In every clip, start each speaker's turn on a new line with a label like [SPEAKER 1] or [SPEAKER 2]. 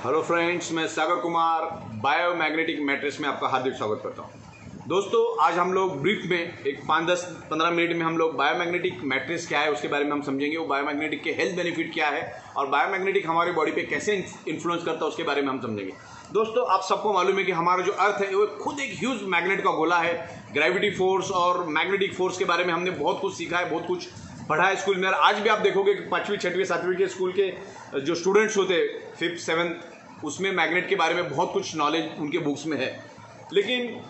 [SPEAKER 1] Hello friends, मैं Sagar Kumar biomagnetic mattress में आपका हार्दिक स्वागत करता हूं। दोस्तों, आज हम लोग ब्रीफ में एक 5-10-15 मिनट में हम लोग बायोमैग्नेटिक मैट्रेस क्या है उसके बारे में हम समझेंगे। वो बायोमैग्नेटिक के हेल्थ बेनिफिट क्या है और बायोमैग्नेटिक हमारी बॉडी पे कैसे इन्फ्लुएंस करता है उसके बारे में हम समझेंगे। दोस्तों, आप सबको मालूम है कि हमारा जो अर्थ है वो खुद एक ह्यूज मैग्नेट का गोला है। ग्रेविटी फोर्स और मैग्नेटिक फोर्स के बारे में हमने बहुत कुछ सीखा है, बहुत कुछ पढ़ा है स्कूल में। और आज भी आप देखोगे कि 5वीं 6वीं 7वीं के स्कूल के जो स्टूडेंट्स होते हैं 5th 7th, उसमें मैग्नेट के बारे में बहुत कुछ नॉलेज उनके बुक्स में है। लेकिन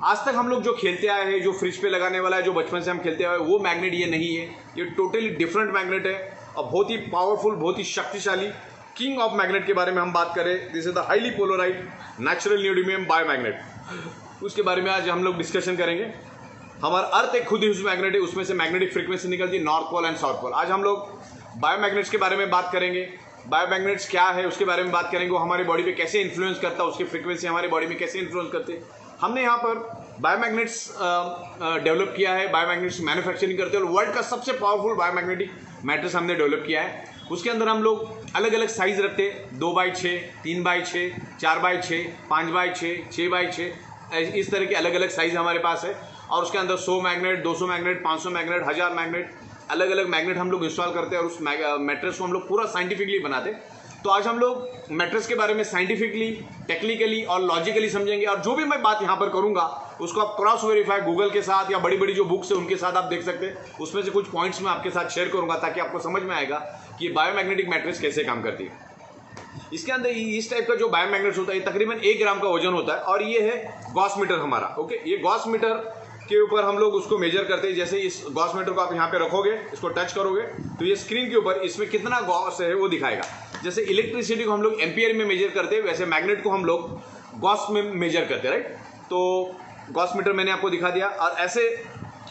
[SPEAKER 1] आज तक हम लोग जो खेलते आए हैं, जो फ्रिज पे लगाने वाला है, जो बचपन से हम खेलते आए, वो मैग्नेट ये नहीं है। ये टोटली डिफरेंट मैग्नेट है और बहुत ही पावरफुल, बहुत ही शक्तिशाली किंग ऑफ मैग्नेट के बारे में हम बात करें। This is the highly polarised natural neodymium biomagnet. उसके बारे में आज हम लोग डिस्कशन करेंगे। हमारा अर्थ एक खुद ही उस मैग्नेट है, उसमें से मैग्नेटिक फ्रीक्वेंसी निकलती है north pole and south pole. आज हम लोग बायोमैग्नेट्स के बारे में बात करेंगे। बायोमैग्नेट्स क्या है उसके बारे में बात करेंगे। वो हमारी बॉडी पे कैसे इन्फ्लुएंस करता है, उसकी फ्रीक्वेंसी हमारी बॉडी में कैसे इन्फ्लुएंस करती है। हमने यहाँ पर बायोमैग्नेट्स डेवलप किया है, बायोमैग्नेट्स मैन्युफैक्चरिंग करते हैं और वर्ल्ड का सबसे पावरफुल बायोमैग्नेटिक मैट्रेस हमने डेवलप किया है। उसके अंदर हम लोग अलग अलग साइज रखते हैं, 2x6, 3x6, 4x6, 5x6, 6x6, इस तरह के अलग अलग साइज हमारे पास है। और उसके अंदर 100 मैग्नेट, 200 मैग्नेट, 500 मैग्नेट, 1000 मैग्नेट, अलग अलग मैग्नेट हम लोग इंस्टॉल करते हैं और उस मैट्रेस को हम लोग पूरा साइंटिफिकली बनाते हैं। तो आज हम लोग मैट्रेस के बारे में साइंटिफिकली, टेक्निकली और लॉजिकली समझेंगे। और जो भी मैं बात यहाँ पर करूँगा उसको आप क्रॉस वेरीफाई गूगल के साथ या बड़ी बड़ी जो बुक्स है उनके साथ आप देख सकते हैं। उसमें से कुछ पॉइंट्स मैं आपके साथ शेयर करूँगा ताकि आपको समझ में आएगा कि बायोमैग्नेटिक मैट्रेस कैसे काम करती है। इसके अंदर इस टाइप का जो बायोमैग्नेट्स होता है तकरीबन 1 ग्राम का वजन होता है और ये है गॉस मीटर हमारा। ओके, ये गॉस मीटर के ऊपर हम लोग उसको मेजर करते हैं। जैसे इस गॉस मीटर को आप यहाँ पे रखोगे, इसको टच करोगे तो ये स्क्रीन के ऊपर इसमें कितना गॉस है वो दिखाएगा। जैसे इलेक्ट्रिसिटी को हम लोग एम्पियर में मेजर करते हैं, वैसे मैग्नेट को हम लोग गॉस में मेजर करते हैं, राइट। तो गॉस मीटर मैंने आपको दिखा दिया और ऐसे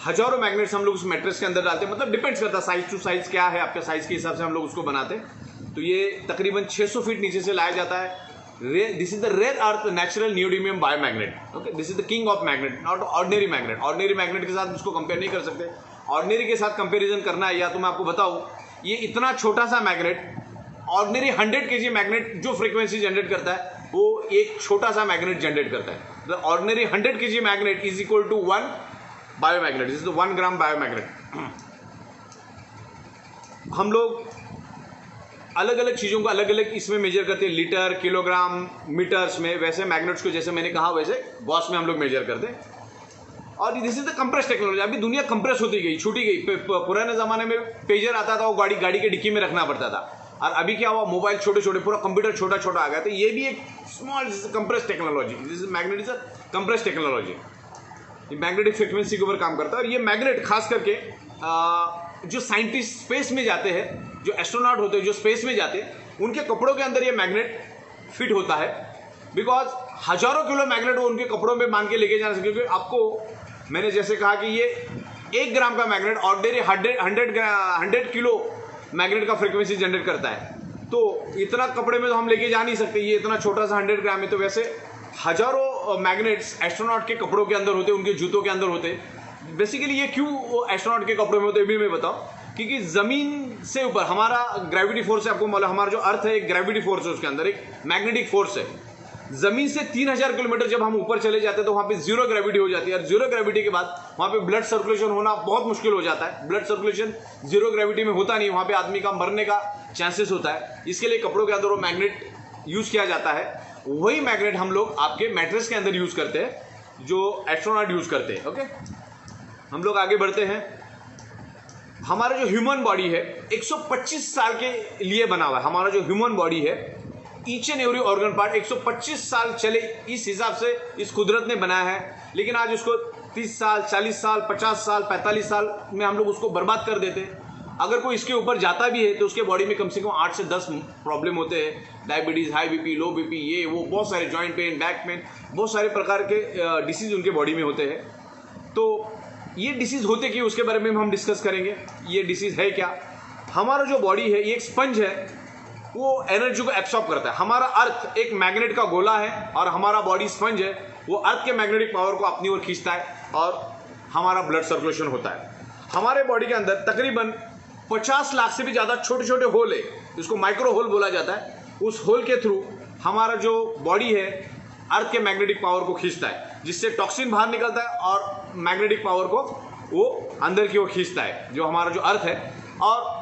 [SPEAKER 1] हजारों मैग्नेट्स हम लोग उस मैट्रेस के अंदर डालते हैं। मतलब डिपेंड्स करता है साइज टू साइज क्या है, आपके साइज के हिसाब से हम लोग उसको बनाते हैं। तो ये तकरीबन 600 फीट नीचे से लाया जाता है। This is the rare earth natural neodymium biomagnet. Okay, this is the king of magnet, not ordinary magnet. Ordinary magnet के साथ इसको कंपेयर नहीं कर सकते। ऑर्डिनरी के साथ कंपेरिजन करना है या तो मैं आपको बताऊं, ये इतना छोटा सा मैग्नेट, ऑर्डिनरी 100 kg मैग्नेट जो फ्रीक्वेंसी जनरेट करता है वो एक छोटा सा मैग्नेट जनरेट करता है। The ordinary 100 kg magnet is equal to 1 biomagnet. This is the 1 gram biomagnet. हम लोग अलग अलग चीज़ों को अलग अलग इसमें मेजर करते हैं, लीटर, किलोग्राम, मीटर्स में। वैसे मैग्नेट्स को जैसे मैंने कहा वैसे गॉस में हम लोग मेजर करते हैं। और this is the compress technology. अभी दुनिया कंप्रेस होती गई, छूटी गई। पुराने ज़माने में पेजर आता था, वो गाड़ी के डिक्की में रखना पड़ता था। और अभी क्या हुआ, मोबाइल छोटे छोटे, पूरा कंप्यूटर छोटा छोटा आ गया। तो ये भी एक small compress technology. This is magnet is a compress technology. ये मैग्नेटिक फ्रिक्वेंसी के ऊपर काम करता है। और ये मैग्नेट खास करके जो साइंटिस्ट स्पेस में जाते हैं, जो एस्ट्रोनॉट होते हैं जो स्पेस में जाते हैं, उनके कपड़ों के अंदर ये मैग्नेट फिट होता है। बिकॉज हजारों किलो मैग्नेट वो उनके कपड़ों में बांध के लेके जाना चाहिए। क्योंकि आपको मैंने जैसे कहा कि ये 1 ग्राम का मैग्नेट ऑर्डिनरी 100 किलो मैग्नेट का फ्रीक्वेंसी जनरेट करता है। तो इतना कपड़े में तो हम लेके जा नहीं सकते, ये इतना छोटा सा 100 ग्राम है। तो वैसे हजारों मैग्नेट्स एस्ट्रोनॉट के कपड़ों के अंदर होते, उनके जूतों के अंदर होते। बेसिकली ये क्यों एस्ट्रोनॉट के कपड़ों में होते भी मैं बताऊं, क्योंकि जमीन से ऊपर हमारा ग्रेविटी फोर्स है। आपको मालूम, हमारा जो अर्थ है एक ग्रेविटी फोर्स है, उसके अंदर एक मैग्नेटिक फोर्स है। जमीन से 3000 किलोमीटर जब हम ऊपर चले जाते हैं तो वहाँ पे जीरो ग्रेविटी हो जाती है। और जीरो ग्रेविटी के बाद वहाँ पे ब्लड सर्कुलेशन होना बहुत मुश्किल हो जाता है। ब्लड सर्कुलेशन जीरो ग्रेविटी में होता नहीं, वहाँ पे आदमी का मरने का चांसेस होता है। इसके लिए कपड़ों के अंदर वो मैग्नेट यूज किया जाता है। वही मैग्नेट हम लोग आपके मैट्रेस के अंदर यूज करते हैं, जो एस्ट्रोनॉट यूज करते हैं। ओके, हम लोग आगे बढ़ते हैं। हमारा जो ह्यूमन बॉडी है 125 साल के लिए बना हुआ है। हमारा जो ह्यूमन बॉडी है, each and every organ part 125 साल चले, इस हिसाब से इस कुदरत ने बनाया है। लेकिन आज उसको 30 साल, 40 साल, 50 साल, 45 साल में हम लोग उसको बर्बाद कर देते हैं। अगर कोई इसके ऊपर जाता भी है तो उसके बॉडी में कम से कम 8 से 10 प्रॉब्लम होते हैं। डायबिटीज़, हाई बीपी, लो बीपी, ये वो बहुत सारे, जॉइंट पेन, बैक पेन, बहुत सारे प्रकार के डिसीज उनके बॉडी में होते हैं। तो ये डिसीज होते कि उसके बारे में हम डिस्कस करेंगे। ये डिसीज है क्या। हमारा जो बॉडी है ये एक स्पंज है, वो एनर्जी को एब्सॉर्ब करता है। हमारा अर्थ एक मैग्नेट का गोला है और हमारा बॉडी स्पंज है, वो अर्थ के मैग्नेटिक पावर को अपनी ओर खींचता है और हमारा ब्लड सर्कुलेशन होता है। हमारे बॉडी के अंदर तकरीबन 50 लाख से भी ज़्यादा छोटे छोटे होल है, जिसको माइक्रो होल बोला जाता है। उस होल के थ्रू हमारा जो बॉडी है अर्थ के मैग्नेटिक पावर को खींचता है, जिससे टॉक्सिन बाहर निकलता है और मैग्नेटिक पावर को वो अंदर की ओर खींचता है, जो हमारा जो अर्थ है। और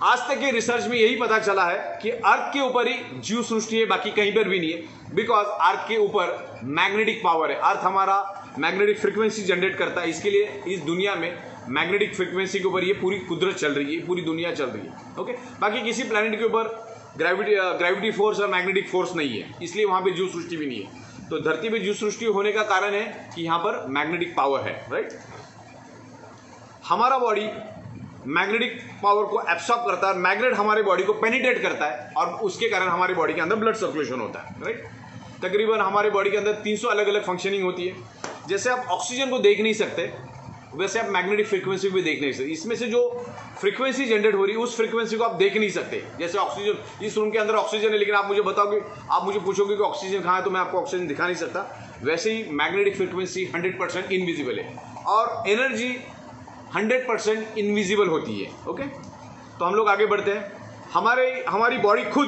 [SPEAKER 1] आज तक के रिसर्च में यही पता चला है कि अर्थ के ऊपर ही जीव सृष्टि है, बाकी कहीं पर भी नहीं है, बिकॉज अर्थ के ऊपर मैग्नेटिक पावर है। अर्थ हमारा मैग्नेटिक फ्रीक्वेंसी जनरेट करता है, इसके लिए इस दुनिया में मैग्नेटिक फ्रीक्वेंसी के ऊपर ये पूरी कुदरत चल रही है, पूरी दुनिया चल रही है। ओके, बाकी किसी प्लैनेट के ऊपर ग्रेविटी फोर्स और मैग्नेटिक फोर्स नहीं है, इसलिए वहां पे जीव सृष्टि भी नहीं है। तो धरती पे जीव सृष्टि होने का कारण है कि यहां पर मैग्नेटिक पावर है, राइट। हमारा बॉडी मैग्नेटिक पावर को एब्सॉर्ब करता है, मैग्नेट हमारे बॉडी को पेनिट्रेट करता है और उसके कारण हमारे बॉडी के अंदर ब्लड सर्कुलेशन होता है, राइट। तकरीबन हमारे बॉडी के अंदर 300 अलग अलग फंक्शनिंग होती है। जैसे आप ऑक्सीजन को देख नहीं सकते, वैसे आप मैग्नेटिक फ्रीक्वेंसी भी देख नहीं सकते। इसमें से जो फ्रीक्वेंसी जनरेट हो रही है उस फ्रीक्वेंसी को आप देख नहीं सकते। जैसे ऑक्सीजन, इस रूम के अंदर ऑक्सीजन है, लेकिन आप मुझे बताओगे, आप मुझे पूछोगे कि ऑक्सीजन कहाँ है, तो मैं आपको ऑक्सीजन दिखा नहीं सकता। वैसे ही मैग्नेटिक फ्रीक्वेंसी 100% इनविजिबल है और एनर्जी 100% इनविजिबल होती है। ओके, तो हम लोग आगे बढ़ते हैं। हमारी बॉडी खुद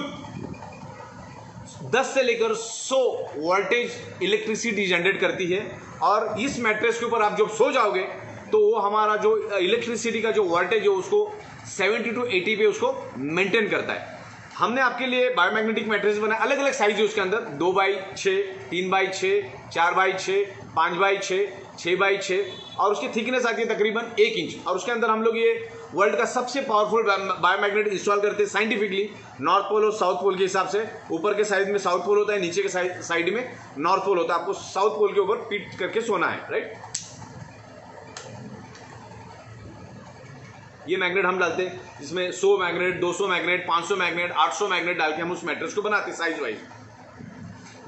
[SPEAKER 1] 10 से लेकर 100 वोल्टेज इलेक्ट्रिसिटी जनरेट करती है और इस मैट्रेस के ऊपर आप जब सो जाओगे तो वो हमारा जो इलेक्ट्रिसिटी का जो वोल्टेज है उसको 70 to 80 पे उसको मेंटेन करता है। हमने आपके लिए बायोमैग्नेटिक मैट्रेस बनाए, अलग अलग साइज है उसके अंदर, 2x6, 3x6, 4x6, 5x6, 6x6 और उसकी थिकनेस आती है तकरीबन 1 इंच। और उसके अंदर हम लोग ये वर्ल्ड का सबसे पावरफुल बायोमैग्नेट इंस्टॉल करते हैं साइंटिफिकली, नॉर्थ पोल और साउथ पोल के हिसाब से। ऊपर के साइड में साउथ पोल होता है, नीचे के साइड में नॉर्थ पोल होता है। आपको साउथ पोल के ऊपर पीट करके सोना है, राइट। ये मैग्नेट हम डालते हैं, इसमें 100 मैग्नेट, 200 मैग्नेट, 500 मैग्नेट, 800 मैग्नेट डाल के हम उस मैट्रेस को बनाते हैं साइज वाइज।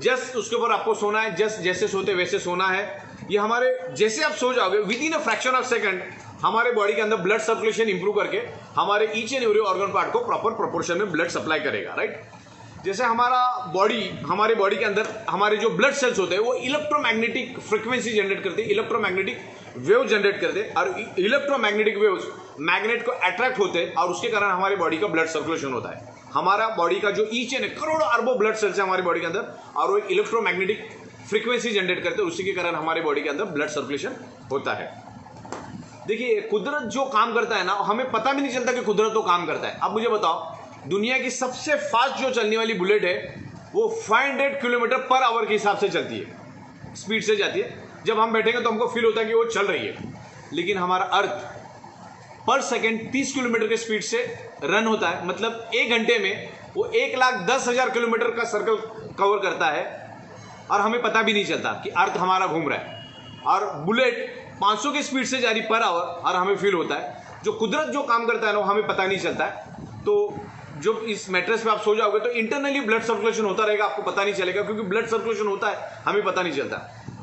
[SPEAKER 1] जस्ट उसके ऊपर आपको सोना है, जस्ट जैसे सोते वैसे सोना है। ये हमारे जैसे आप सो जाओगे with in a fraction of second हमारे बॉडी के अंदर ब्लड सर्कुलेशन इंप्रूव करके हमारे each and every organ part को प्रॉपर प्रोपोर्शन में ब्लड सप्लाई करेगा, राइट। जैसे हमारे बॉडी के अंदर हमारे जो ब्लड सेल्स होते हैं वो इलेक्ट्रोमैग्नेटिक फ्रीक्वेंसी जनरेट करते हैं, इलेक्ट्रोमैग्नेटिक वेव जनरेट करते हैं और इलेक्ट्रोमैग्नेटिक वेव्स मैग्नेट को अट्रैक्ट होते हैं और उसके कारण हमारे बॉडी का ब्लड सर्कुलेशन होता है। हमारा बॉडी का जो ईच एंड करोड़ों अरबों ब्लड सेल्स है हमारे बॉडी के अंदर और वो इलेक्ट्रोमैग्नेटिक फ्रीक्वेंसी जनरेट करते हैं, उसी के कारण हमारे बॉडी के अंदर ब्लड सर्कुलेशन होता है। देखिए, कुदरत जो काम करता है ना, हमें पता भी नहीं चलता कि कुदरत तो काम करता है। अब मुझे बताओ, दुनिया की सबसे फास्ट जो चलने वाली बुलेट है वो 500 किलोमीटर पर आवर के हिसाब से चलती है, स्पीड से जाती है। जब हम बैठेंगे तो हमको फील होता है कि वो चल रही है, लेकिन हमारा अर्थ पर सेकेंड 30 किलोमीटर के स्पीड से रन होता है। मतलब 1 घंटे में वो 1,10,000 किलोमीटर का सर्कल कवर करता है और हमें पता भी नहीं चलता कि अर्थ हमारा घूम रहा है। और बुलेट 500 की स्पीड से जा रही पर आवर और हमें फील होता है। जो कुदरत जो काम करता है ना, हमें पता नहीं चलता है। तो जब इस मैट्रेस पे आप सो जाओगे तो इंटरनली ब्लड सर्कुलेशन होता रहेगा, आपको पता नहीं चलेगा, क्योंकि ब्लड सर्कुलेशन होता है, हमें पता नहीं चलता।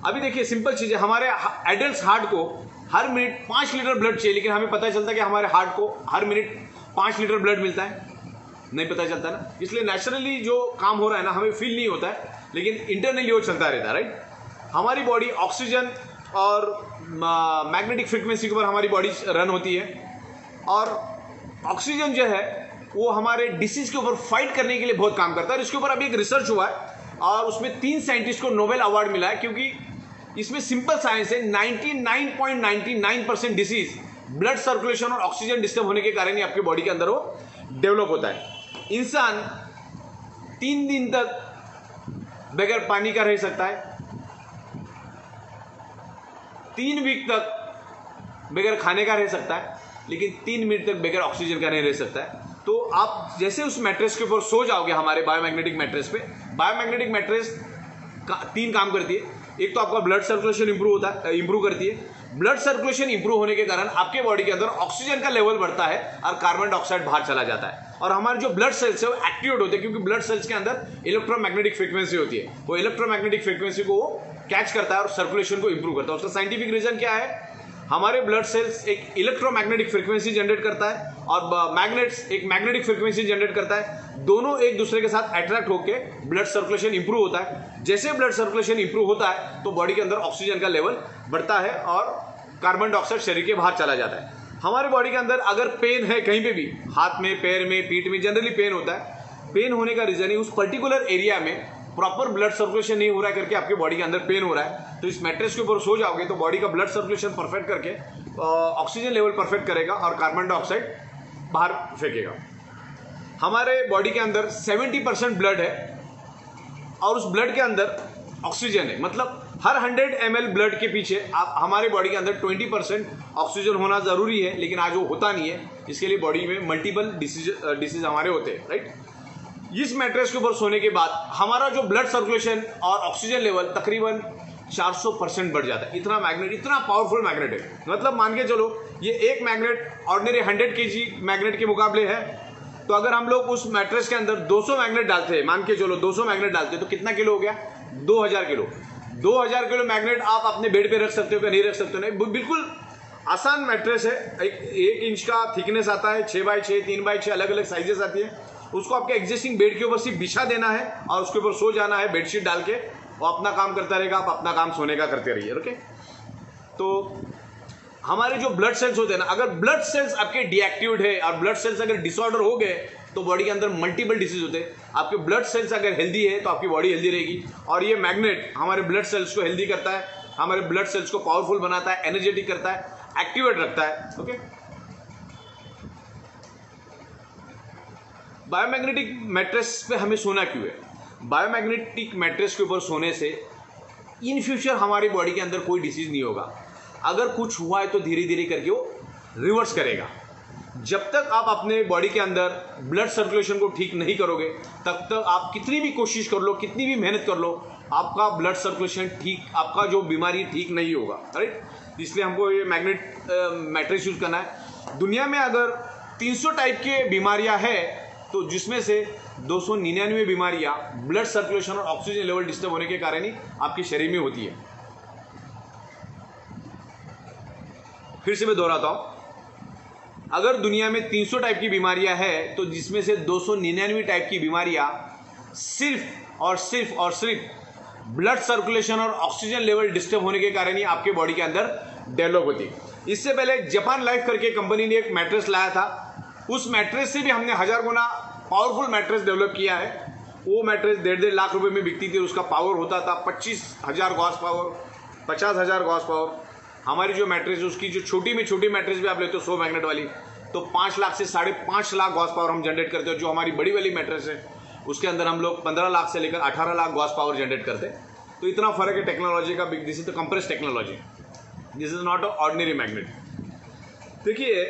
[SPEAKER 1] अभी देखिए, सिंपल चीज़ है, हमारे एडल्ट हार्ट को हर मिनट 5 लीटर ब्लड चाहिए, लेकिन हमें पता चलता है कि हमारे हार्ट को हर मिनट 5 लीटर ब्लड मिलता है, नहीं पता चलता ना। इसलिए नेचुरली जो काम हो रहा है ना, हमें फील नहीं होता है, लेकिन इंटरनली वो चलता रहता है, राइट। हमारी बॉडी ऑक्सीजन और मैग्नेटिक फ्रीक्वेंसी के ऊपर हमारी बॉडी रन होती है और ऑक्सीजन जो है वो हमारे डिसीज के ऊपर फाइट करने के लिए बहुत काम करता है। इसके ऊपर अभी एक रिसर्च हुआ है और उसमें 3 साइंटिस्ट को नोबेल अवार्ड मिला है, क्योंकि इसमें सिंपल साइंस है, 99.99% डिसीज ब्लड सर्कुलेशन और ऑक्सीजन डिस्टर्ब होने के कारण ही आपके बॉडी के अंदर वो डेवलप होता है। इंसान 3 दिन तक बगैर पानी का रह सकता है, 3 वीक तक बगैर खाने का रह सकता है, लेकिन 3 मिनट तक बगैर ऑक्सीजन का नहीं रह सकता है। तो आप जैसे उस मैट्रेस के ऊपर सो जाओगे, हमारे बायोमैग्नेटिक मैट्रेस पे, बायोमैग्नेटिक मैट्रेस 3 काम करती है। एक तो आपका ब्लड सर्कुलेशन इंप्रूव करती है। ब्लड सर्कुलेशन इंप्रूव होने के कारण आपके बॉडी के अंदर ऑक्सीजन का लेवल बढ़ता है और कार्बन डाइऑक्साइड बाहर चला जाता है और हमारे जो ब्लड सेल्स है वो एक्टिवेट होते हैं, क्योंकि ब्लड सेल्स के अंदर इलेक्ट्रोमैग्नेटिक फ्रीक्वेंसी होती है। वो इलेक्ट्रोमैग्नेटिक फ्रीक्वेंसी को वो कैच करता है और सर्कुलेशन को इंप्रूव करता है। उसका साइंटिफिक रीजन क्या है? हमारे ब्लड सेल्स एक इलेक्ट्रोमैग्नेटिक फ्रीक्वेंसी जनरेट करता है और मैग्नेट्स एक मैग्नेटिक फ्रीक्वेंसी जनरेट करता है। दोनों एक दूसरे के साथ अट्रैक्ट होकर ब्लड सर्कुलेशन इंप्रूव होता है। जैसे ब्लड सर्कुलेशन इंप्रूव होता है तो बॉडी के अंदर ऑक्सीजन का लेवल बढ़ता है और कार्बन डाइऑक्साइड शरीर के बाहर चला जाता है। हमारे बॉडी के अंदर अगर पेन है कहीं पे भी, हाथ में, पैर में, पीठ में जनरली पेन होता है, पेन होने का रीजन है उस पर्टिकुलर एरिया में प्रॉपर ब्लड सर्कुलेशन नहीं हो रहा है करके आपके बॉडी के अंदर पेन हो रहा है। तो इस मैट्रेस के ऊपर सो जाओगे तो बॉडी का ब्लड सर्कुलेशन परफेक्ट करके ऑक्सीजन लेवल परफेक्ट करेगा और कार्बन डाइऑक्साइड बाहर फेंकेगा। हमारे बॉडी के अंदर 70% ब्लड है और उस ब्लड के अंदर ऑक्सीजन है। मतलब हर 100 ml ब्लड के पीछे आप हमारे बॉडी के अंदर 20% ऑक्सीजन होना ज़रूरी है, लेकिन आज वो होता नहीं है। इसके लिए बॉडी में मल्टीपल डिसीज हमारे होते हैं, राइट। इस मैट्रेस के ऊपर सोने के बाद हमारा जो ब्लड सर्कुलेशन और ऑक्सीजन लेवल तकरीबन 400% बढ़ जाता है। इतना मैग्नेट, इतना पावरफुल मैग्नेट है। मतलब मान के चलो ये एक मैग्नेट ऑर्डिनरी 100 kg मैग्नेट के मुकाबले है। तो अगर हम लोग उस मैट्रेस के अंदर 200 मैग्नेट डालते हैं, मान के चलो 200 मैग्नेट डालते हैं, तो कितना किलो हो गया? 2000 किलो। 2000 किलो मैग्नेट आप अपने बेड पे रख सकते हो क्या? नहीं रख सकते हो। नहीं, बिल्कुल आसान मैट्रेस है। 1 इंच का थिकनेस आता है, 6x6, 3x6 अलग अलग साइजेस आती है। उसको आपके एग्जिस्टिंग बेड के ऊपर सिर्फ बिछा देना है और उसके ऊपर सो जाना है बेडशीट डाल के, और अपना काम करता रहेगा। आप अपना काम सोने का करते रहिए, ओके। तो हमारे जो ब्लड सेल्स होते हैं ना, अगर ब्लड सेल्स आपके डीएक्टिवेट है और ब्लड सेल्स अगर डिसऑर्डर हो गए तो बॉडी के अंदर मल्टीपल डिसीज होते हैं। आपके ब्लड सेल्स अगर हेल्दी है तो आपकी बॉडी हेल्दी रहेगी। और ये मैग्नेट हमारे ब्लड सेल्स को हेल्दी करता है, हमारे ब्लड सेल्स को पावरफुल बनाता है, एनर्जेटिक करता है, एक्टिवेट रखता है, ओके। बायोमैग्नेटिक मैट्रेस पे हमें सोना क्यों है? बायोमैग्नेटिक मैट्रेस के ऊपर सोने से इन फ्यूचर हमारी बॉडी के अंदर कोई डिसीज नहीं होगा। अगर कुछ हुआ है तो धीरे धीरे करके वो रिवर्स करेगा। जब तक आप अपने बॉडी के अंदर ब्लड सर्कुलेशन को ठीक नहीं करोगे, तब तक आप कितनी भी कोशिश कर लो, कितनी भी मेहनत कर लो, आपका ब्लड सर्कुलेशन ठीक, आपका जो बीमारी ठीक नहीं होगा, राइट। इसलिए हमको ये मैट्रेस यूज करना है। दुनिया में अगर 300 टाइप के बीमारियां हैं, तो जिसमें से 299 बीमारियां ब्लड सर्कुलेशन और ऑक्सीजन लेवल डिस्टर्ब होने के कारण ही आपके शरीर में होती है। फिर से मैं दोहराता हूं, अगर दुनिया में 300 टाइप की बीमारियां हैं, तो जिसमें से 299 टाइप की बीमारियां सिर्फ और सिर्फ ब्लड सर्कुलेशन और ऑक्सीजन लेवल डिस्टर्ब होने के कारण ही आपके बॉडी के अंदर डेवलप होती है। इससे पहले जापान लाइफ करके कंपनी ने एक मैट्रेस लाया था। उस मैट्रेस से भी हमने 1000 गुना पावरफुल मैट्रेस डेवलप किया है। वो मैट्रेस 1.5 लाख रुपए में बिकती थी। उसका पावर होता था 25,000 गॉस पावर, 50,000 गॉस पावर। हमारी जो मैट्रेस है उसकी जो छोटी में छोटी मैट्रेस भी आप लेते हो 100 मैग्नेट वाली, तो 5 लाख से 5.5 लाख गॉस पावर हम जनरेट करते हो। जो हमारी बड़ी वाली मैट्रेस है उसके अंदर हम लोग 15 लाख से लेकर 18 लाख गॉस पावर जनरेट करते हैं। तो इतना फर्क है टेक्नोलॉजी का। This is the compress technology, this is not a ordinary magnet. देखिए,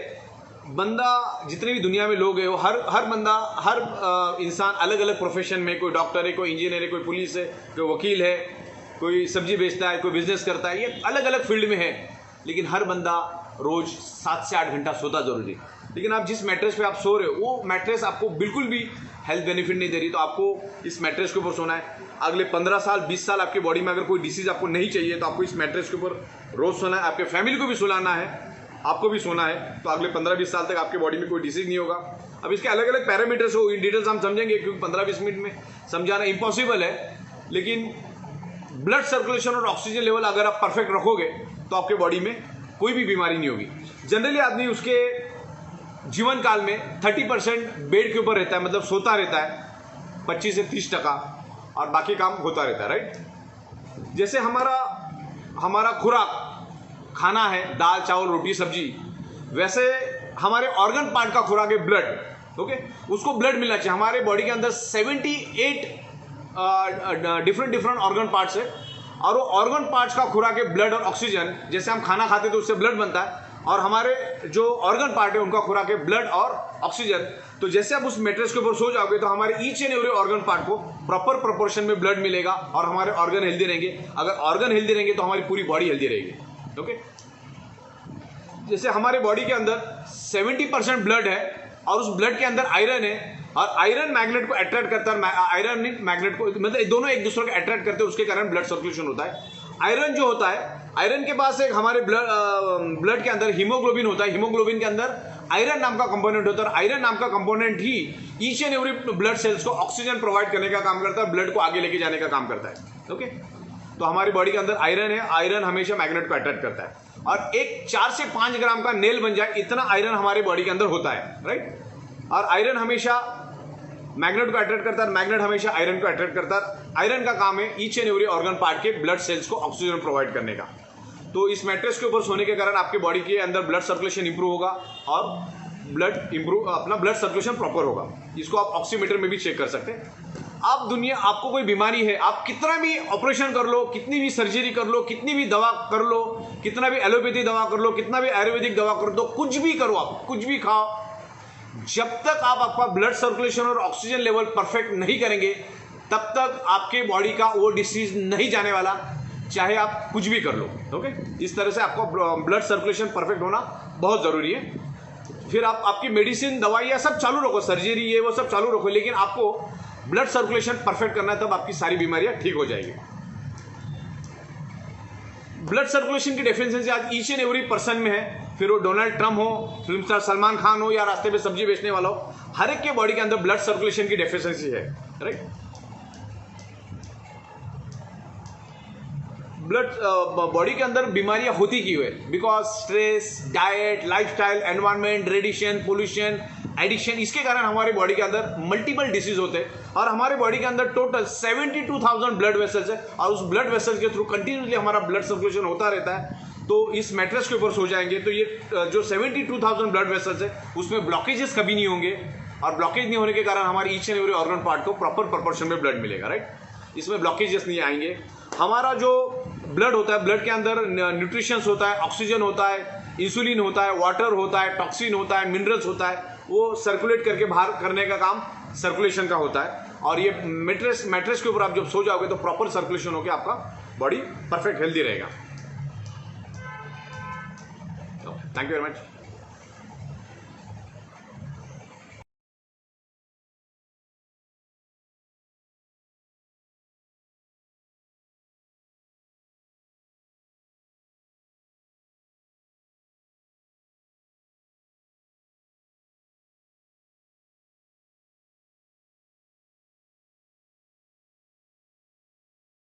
[SPEAKER 1] बंदा जितने भी दुनिया में लोग हैं वो हर बंदा, हर इंसान अलग अलग प्रोफेशन में, कोई डॉक्टर है, कोई इंजीनियर है, कोई पुलिस है, कोई वकील है, कोई सब्जी बेचता है, कोई बिजनेस करता है। ये अलग अलग फील्ड में है, लेकिन हर बंदा रोज 7 से 8 घंटा सोता जरूरी है। लेकिन आप जिस मैट्रेस पे आप सो रहे हो, वो मैट्रेस आपको बिल्कुल भी हेल्थ बेनिफिट नहीं दे रही। तो आपको इस मैट्रेस के ऊपर सोना है। अगले 15 साल 20 साल आपकी बॉडी में अगर कोई डिसीज आपको नहीं चाहिए, तो आपको इस मैट्रेस के ऊपर रोज सोना है। आपके फैमिली को भी सुलाना है, आपको भी सोना है। तो अगले 15-20 साल तक आपकी बॉडी में कोई डिसीज नहीं होगा। अब इसके अलग अलग पैरामीटर्स हो, इन डिटेल्स हम समझेंगे, क्योंकि 15-20 मिनट में समझाना इम्पॉसिबल है। लेकिन ब्लड सर्कुलेशन और ऑक्सीजन लेवल अगर आप परफेक्ट रखोगे तो आपके बॉडी में कोई भी बीमारी नहीं होगी। जनरली आदमी उसके जीवन काल में 30% बेड के ऊपर रहता है, मतलब सोता रहता है 25 से 30%, और बाकी काम होता रहता है, राइट। जैसे हमारा खुराक खाना है, दाल चावल रोटी सब्जी, वैसे हमारे ऑर्गन पार्ट का खुराक है ब्लड, ओके। उसको ब्लड मिलना चाहिए। हमारे बॉडी के अंदर 78 डिफरेंट ऑर्गन पार्ट्स है, और वो ऑर्गन पार्ट्स का खुराक है ब्लड और ऑक्सीजन। जैसे हम खाना खाते तो उससे ब्लड बनता है, और हमारे जो ऑर्गन पार्ट है उनका खुराक है ब्लड और ऑक्सीजन। तो जैसे आप उस मैट्रेस के ऊपर सो जाओगे तो हमारे each and every organ part को प्रॉपर प्रोपोर्शन में ब्लड मिलेगा, और हमारे ऑर्गन हेल्दी रहेंगे। अगर ऑर्गन हेल्दी रहेंगे तो हमारी पूरी बॉडी हेल्दी रहेगी, ओके। जैसे हमारे बॉडी के अंदर 70% ब्लड है, और उस ब्लड के अंदर आयरन है, और आयरन मैग्नेट को अट्रैक्ट करता है, आयरन मैग्नेट को, मतलब दोनों एक दूसरे को अट्रैक्ट करते हैं, उसके कारण ब्लड सर्कुलेशन होता है। आयरन जो होता है, आयरन के पास एक हमारे ब्लड के अंदर हीमोग्लोबिन होता है। हीमोग्लोबिन के अंदर आयरन नाम का कंपोनेंट होता है, और आयरन नाम का component he each and every blood cells को ऑक्सीजन प्रोवाइड करने का काम करता है, ब्लड को आगे लेके जाने का काम करता है, ओके। तो हमारी बॉडी के अंदर आयरन है, आयरन हमेशा मैग्नेट को अट्रैक्ट करता है, और एक 4 से 5 ग्राम का नेल बन जाए इतना आयरन हमारे बॉडी के अंदर होता है, राइट। और आयरन हमेशा मैग्नेट को अट्रैक्ट करता है, मैग्नेट हमेशा आयरन को अट्रैक्ट करता है। आयरन का काम है each and every organ part के ब्लड सेल्स को ऑक्सीजन प्रोवाइड करने का। तो इस मैट्रेस के ऊपर सोने के कारण आपके बॉडी के अंदर ब्लड सर्कुलेशन इंप्रूव होगा और ब्लड सर्कुलेशन प्रॉपर होगा। इसको आप ऑक्सीमीटर में भी चेक कर सकते हैं। आपको कोई बीमारी है, आप कितना भी ऑपरेशन कर लो, कितनी भी सर्जरी कर लो, कितनी भी दवा कर लो, कितना भी एलोपैथी दवा कर लो, कितना भी आयुर्वेदिक दवा कर दो, कुछ भी करो, आप कुछ भी खाओ, जब तक आप आपका ब्लड सर्कुलेशन और ऑक्सीजन लेवल परफेक्ट नहीं करेंगे तब तक आपके बॉडी का वो डिसीज नहीं जाने वाला, चाहे आप कुछ भी कर लो। ओके, इस तरह से आपको ब्लड सर्कुलेशन परफेक्ट होना बहुत ज़रूरी है। फिर आपकी मेडिसिन, दवाइयाँ सब चालू रखो, सर्जरी ये वो सब चालू रखो, लेकिन आपको ब्लड सर्कुलेशन परफेक्ट करना है, तब आपकी सारी बीमारियां ठीक हो जाएगी। ब्लड सर्कुलेशन की डेफिशिएंसी आज ईच एंड एवरी पर्सन में है, फिर वो डोनाल्ड ट्रम्प हो, फिल्म स्टार सलमान खान हो, या रास्ते पे सब्जी बेचने वाला हो, हर एक के बॉडी के अंदर ब्लड सर्कुलेशन की डेफिशिएंसी है। राइट, बॉडी के अंदर बीमारियां होती क्यों है? Because stress, diet, lifestyle, environment, radiation, pollution, addiction, इसके कारण हमारे बॉडी के अंदर मल्टीपल डिसीज होते हैं। और हमारे बॉडी के अंदर टोटल 72,000 ब्लड वेसल्स है, और उस ब्लड वेसल्स के थ्रू कंटिन्यूसली हमारा ब्लड सर्कुलेशन होता रहता है। तो इस मैट्रेस के ऊपर सो जाएंगे तो ये जो 72,000 ब्लड वेसल्स है उसमें ब्लॉकेजेस कभी नहीं होंगे, और ब्लॉकेज नहीं होने के कारण हमारे each and every organ part को प्रॉपर प्रोपोर्शन में ब्लड मिलेगा। राइट, इसमें ब्लॉकेजेस नहीं आएंगे। हमारा जो ब्लड होता है, ब्लड के अंदर न्यूट्रिशंस होता है, ऑक्सीजन होता है, इंसुलिन होता है, वाटर होता है, टॉक्सिन होता है, मिनरल्स होता है, वो सर्कुलेट करके बाहर करने का काम सर्कुलेशन का होता है। और ये मैट्रेस के ऊपर आप जब सो जाओगे तो प्रॉपर सर्कुलेशन होकर आपका बॉडी परफेक्ट हेल्दी रहेगा। Thank you very much.